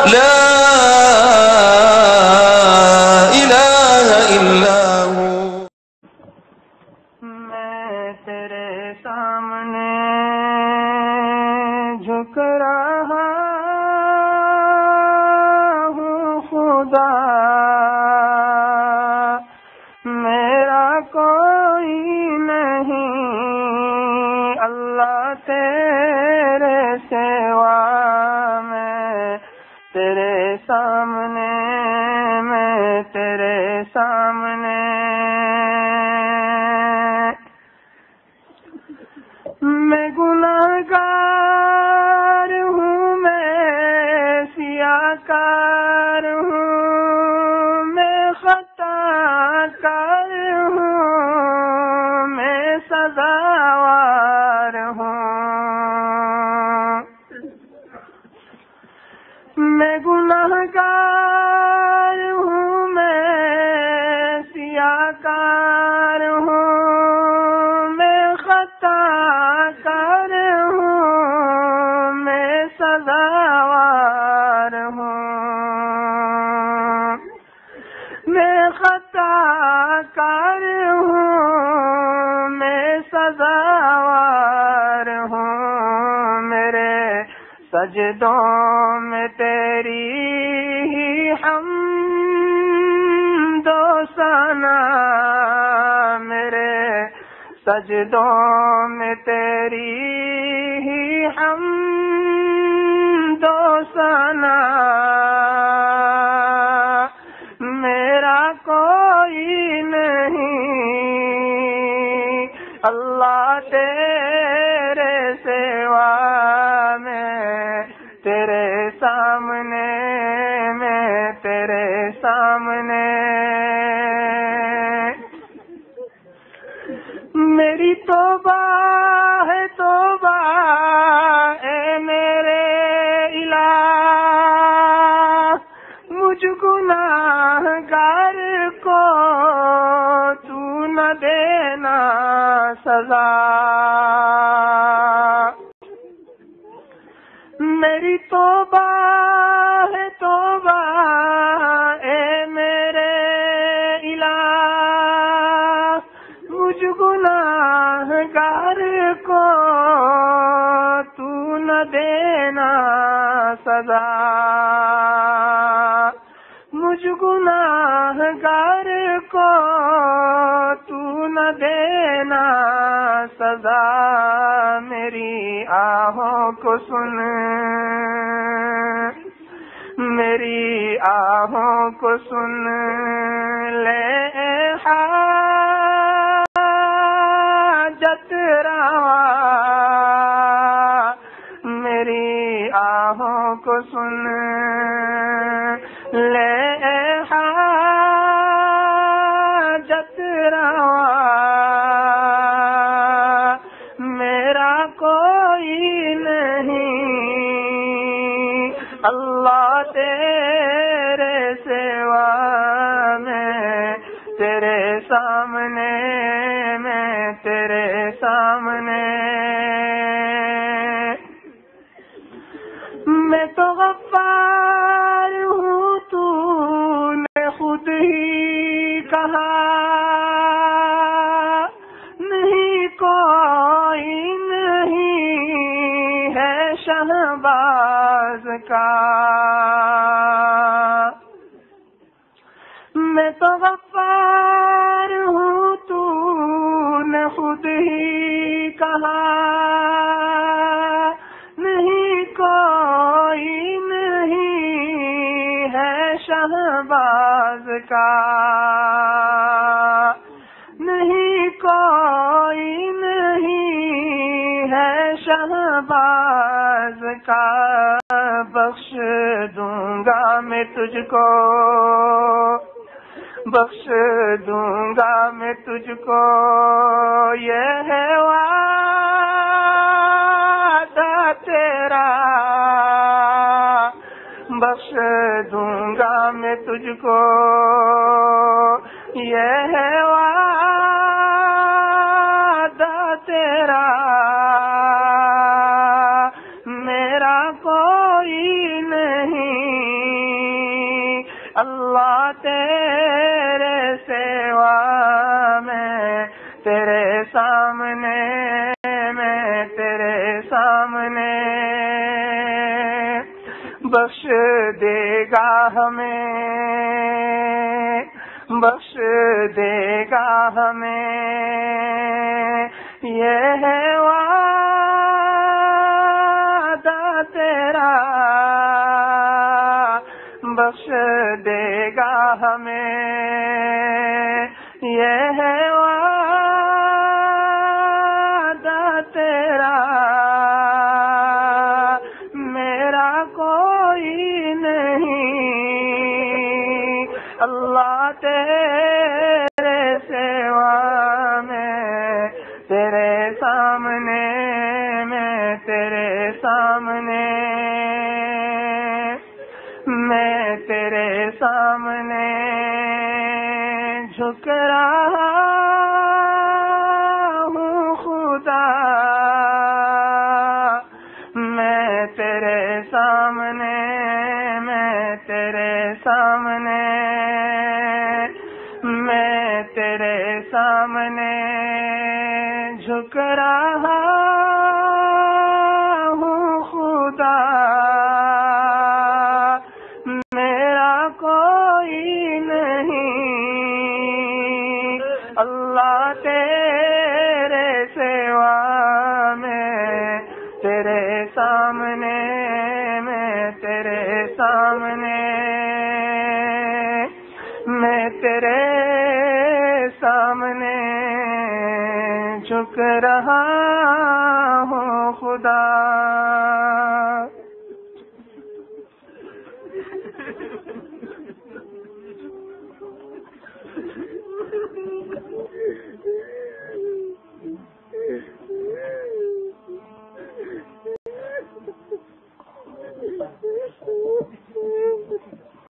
لا إله إلا هو. میں تیرے سامنے جھک رہا ہوں خدا، میرا کوئی نہیں اللہ تیرے سوا، میں تیرے سامنے، میں تیرے سامنے، میں گنہگار ہوں، میں سیاہ کار ہوں، میں خطا کار ہوں، میں سزاوار ہوں، میں گنہگار ہوں، میں سیاہ کار ہوں، میں خطا کار ہوں، میں سزاوار ہوں، میں خطا کار ہوں، میں سزاوار ہوں، میرے سجدوں میں تیری ہی حمد و ثنا، میرے سجدوں میں تیری ہی حمد و ثنا، میرا کوئی نہیں اللہ تیرے سوا، میں تیرے سامنے، میں تیرے سامنے، میری توبہ ہے توبہ اے میرے الہ، مجھ گناہگار کو تو نہ دینا سزا، میری توبہ ہے توبہ اے میرے الہ، مجھ گناہگار کو تو نہ دینا سزا، مجھ گناہگار کو تو نہ دینا سزا، میری آہوں کو سن، میری آہوں کو سن لے حاجت روا، میری آہوں کو سن لے حاجت روا، میرا کوئی نہیں اللہ تیرے سوا، میں تیرے سامنے، میں تیرے سامنے، میں تو غفار ہوں، تو نے خود ہی کہا، نہیں کوئی نہیں ہے شہباز کا، میں تو غفار ہوں، تو نے خود ہی کہا، نہیں کوئی نہیں ہے شہباز کا، نہیں کوئی نہیں ہے شہباز کا، بخش دوں گا میں تجھ کو، بخش دوں گا میں تجھ کو، یہ ہے وعدہ تیرا، بخش دوں گا میں تجھ کو، یہ ہے وعدہ تیرا، میرا کوئی نہیں اللہ تیرے سوا میں تیرے سامنے، میں تیرے سامنے، بخش دے گا ہمیں، بخش دے گا ہمیں، یہ ہے وعدہ تیرا، بخش دے گا ہمیں، یہ ہے وعدہ تیرا، میرا کوئی نہیں اللہ تیرے سوا میں تیرے سامنے، میں تیرے سامنے، میں تیرے سامنے جھک رہا ہوں خدا، میں تیرے سامنے، میں تیرے سامنے، میں تیرے سامنے جھک رہا ہوں خدا، میرا کوئی نہیں اللہ تیرے سوا میں تیرے سامنے، میں تیرے سامنے، میں تیرے سامنے جھک رہا ہوں خدا۔